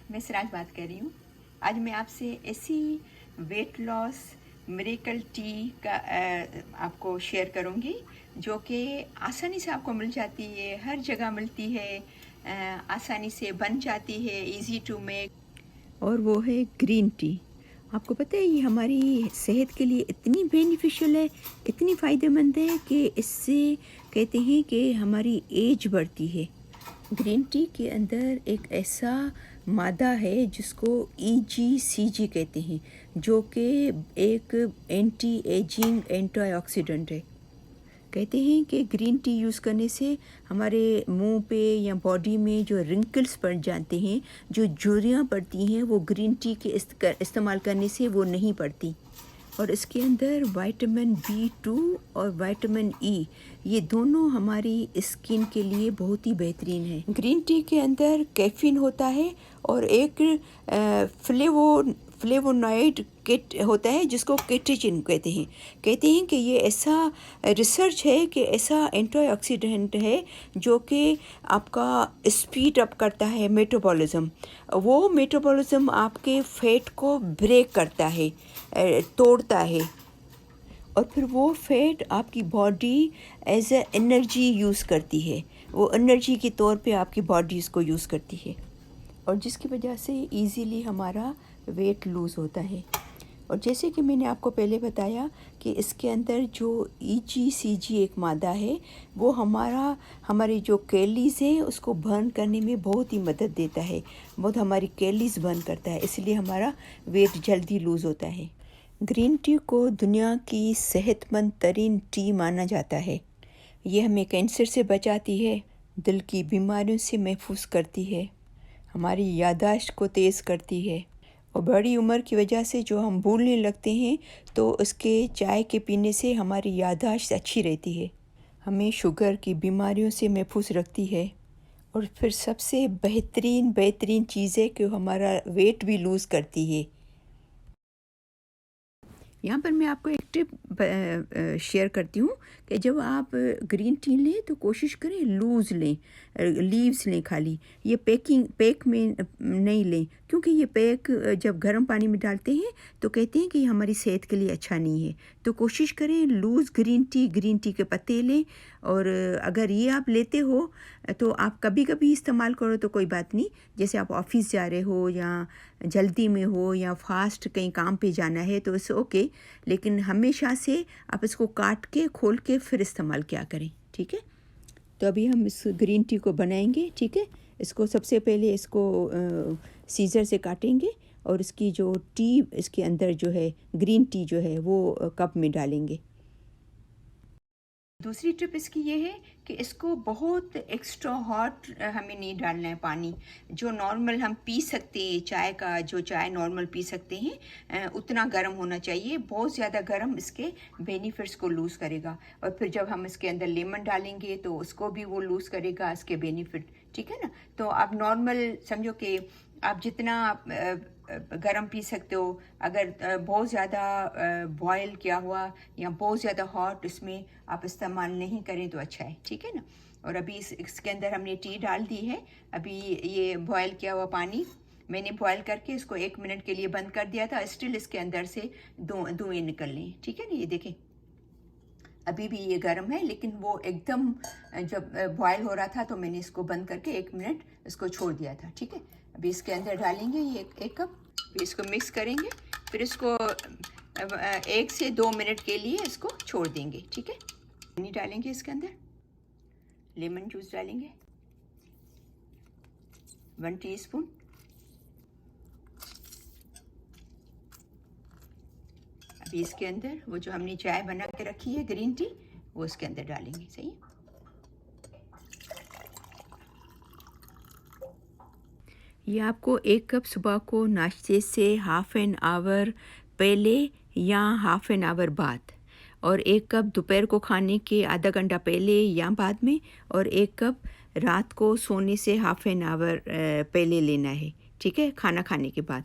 मैं सिराज बात कर रही हूँ। आज मैं आपसे ऐसी वेट लॉस मिरेकल टी का आपको शेयर करूँगी जो कि आसानी से आपको मिल जाती है, हर जगह मिलती है, आसानी से बन जाती है, इजी टू मेक। और वो है ग्रीन टी। आपको पता है ये हमारी सेहत के लिए इतनी बेनिफिशियल है, इतनी फ़ायदेमंद है कि इससे कहते हैं कि हमारी एज बढ़ती है। ग्रीन टी के अंदर एक ऐसा मादा है जिसको EGCG कहते हैं, जो कि एक एंटी एजिंग एंटीऑक्सीडेंट है। कहते हैं कि ग्रीन टी यूज़ करने से हमारे मुंह पे या बॉडी में जो रिंकल्स पड़ जाते हैं, जो झुर्रियाँ पड़ती हैं, वो ग्रीन टी के इस्तेमाल करने से वो नहीं पड़ती। और इसके अंदर विटामिन B2 और विटामिन E, ये दोनों हमारी स्किन के लिए बहुत ही बेहतरीन है। ग्रीन टी के अंदर कैफीन होता है और एक फ्लेवोनॉइड किट होता है जिसको केटेचिन कहते हैं। कहते हैं कि ये ऐसा रिसर्च है कि ऐसा एंटीऑक्सीडेंट है जो कि आपका स्पीड अप करता है मेटाबॉलिज्म। वो मेटाबॉलिज्म आपके फैट को ब्रेक करता है, तोड़ता है, और फिर वो फैट आपकी body as a energy use करती है। वो एनर्जी के तौर पे आपकी बॉडी इसको यूज़ करती है, और जिसकी वजह से इजीली हमारा वेट लूज़ होता है। और जैसे कि मैंने आपको पहले बताया कि इसके अंदर जो EGCG एक मादा है, वो हमारी जो कैलोरीज़ है उसको बर्न करने में बहुत ही मदद देता है, बहुत हमारी कैलोरीज़ बर्न करता है, इसलिए हमारा वेट जल्दी लूज़ होता है। ग्रीन टी को दुनिया की सेहतमंद तरीन टी माना जाता है। ये हमें कैंसर से बचाती है, दिल की बीमारियों से महफूज करती है, हमारी याददाश्त को तेज़ करती है, और बड़ी उम्र की वजह से जो हम भूलने लगते हैं तो उसके चाय के पीने से हमारी याददाश्त अच्छी रहती है, हमें शुगर की बीमारियों से महफूज रखती है, और फिर सबसे बेहतरीन चीज़ है कि हमारा वेट भी लूज़ करती है। यहाँ पर मैं आपको एक टिप शेयर करती हूँ कि जब आप ग्रीन टी लें तो कोशिश करें लूज़ लें, लीव्स लें खाली। ये पैक में नहीं लें, क्योंकि ये पैक जब गर्म पानी में डालते हैं तो कहते हैं कि ये हमारी सेहत के लिए अच्छा नहीं है। तो कोशिश करें लूज़ ग्रीन टी के पत्ते लें, और अगर ये आप लेते हो तो आप कभी कभी इस्तेमाल करो तो कोई बात नहीं, जैसे आप ऑफिस जा रहे हो या जल्दी में हो या फास्ट कहीं काम पे जाना है तो इट्स ओके, लेकिन हमेशा से आप इसको काट के खोल के फिर इस्तेमाल किया करें, ठीक है। तो अभी हम इस ग्रीन टी को बनाएंगे, ठीक है। इसको सबसे पहले इसको सीज़र से काटेंगे, और इसकी जो टी इसके अंदर जो है ग्रीन टी जो है वो कप में डालेंगे। दूसरी टिप इसकी ये है कि इसको बहुत एक्स्ट्रा हॉट हमें नहीं डालना है पानी। जो नॉर्मल हम पी सकते हैं चाय का, जो चाय नॉर्मल पी सकते हैं उतना गर्म होना चाहिए। बहुत ज़्यादा गर्म इसके बेनिफिट्स को लूज़ करेगा, और फिर जब हम इसके अंदर लेमन डालेंगे तो उसको भी वो लूज़ करेगा इसके बेनिफिट, ठीक है ना। तो आप नॉर्मल समझो कि आप जितना गरम पी सकते हो। अगर बहुत ज़्यादा बॉयल किया हुआ या बहुत ज़्यादा हॉट इसमें आप इस्तेमाल नहीं करें तो अच्छा है, ठीक है ना। और अभी इसके अंदर हमने टी डाल दी है। अभी ये बॉयल किया हुआ पानी मैंने बॉयल करके इसको 1 मिनट के लिए बंद कर दिया था। स्टिल इसके अंदर से धुएँ निकल रहे हैं, ठीक है ना। ये देखें अभी भी ये गर्म है, लेकिन वो एकदम जब बॉयल हो रहा था तो मैंने इसको बंद करके 1 मिनट इसको छोड़ दिया था, ठीक है। अभी इसके अंदर डालेंगे ये 1 कप, फिर इसको मिक्स करेंगे, फिर इसको 1 से 2 मिनट के लिए इसको छोड़ देंगे, ठीक है। पानी डालेंगे इसके अंदर, लेमन जूस डालेंगे 1 टीस्पून, अभी इसके अंदर वो जो हमने चाय बना के रखी है ग्रीन टी वो इसके अंदर डालेंगे, सही है। ये आपको 1 कप सुबह को नाश्ते से हाफ एन आवर पहले या हाफ एन आवर बाद, और 1 कप दोपहर को खाने के आधा घंटा पहले या बाद में, और 1 कप रात को सोने से हाफ एन आवर पहले लेना है, ठीक है, खाना खाने के बाद।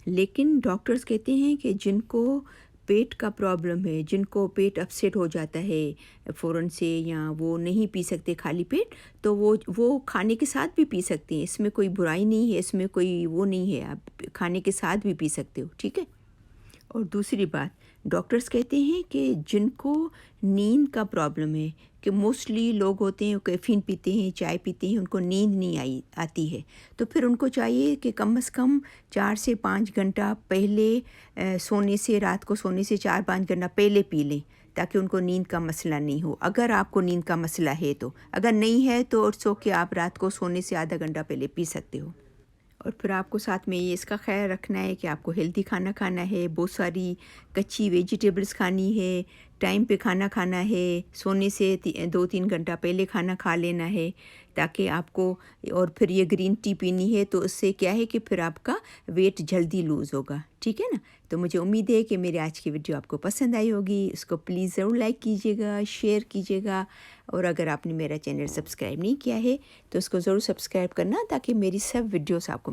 लेकिन डॉक्टर्स कहते हैं कि जिनको पेट का प्रॉब्लम है, जिनको पेट अपसेट हो जाता है फ़ौरन से, या वो नहीं पी सकते खाली पेट, तो वो खाने के साथ भी पी सकती हैं। इसमें कोई बुराई नहीं है, इसमें कोई वो नहीं है, आप खाने के साथ भी पी सकते हो, ठीक है। और दूसरी बात, डॉक्टर्स कहते हैं कि जिनको नींद का प्रॉब्लम है, कि मोस्टली लोग होते हैं कैफ़ीन पीते हैं, चाय पीते हैं, उनको नींद नहीं आती है, तो फिर उनको चाहिए कि कम से कम 4 से 5 घंटा पहले सोने से, रात को सोने से 4-5 घंटा पहले पी लें, ताकि उनको नींद का मसला नहीं हो। अगर आपको नींद का मसला है तो, अगर नहीं है तो इट्स ओके, आप रात को सोने से आधा घंटा पहले पी सकते हो। और फिर आपको साथ में ये इसका ख्याल रखना है कि आपको हेल्दी खाना खाना है, बहुत सारी कच्ची वेजिटेबल्स खानी है, टाइम पे खाना खाना है, सोने से 2-3 घंटा पहले खाना खा लेना है, ताकि आपको, और फिर ये ग्रीन टी पीनी है, तो उससे क्या है कि फिर आपका वेट जल्दी लूज़ होगा, ठीक है ना। तो मुझे उम्मीद है कि मेरी आज की वीडियो आपको पसंद आई होगी। इसको प्लीज़ ज़रूर लाइक कीजिएगा, शेयर कीजिएगा, और अगर आपने मेरा चैनल सब्सक्राइब नहीं किया है तो उसको ज़रूर सब्सक्राइब करना, ताकि मेरी सब वीडियोस आपको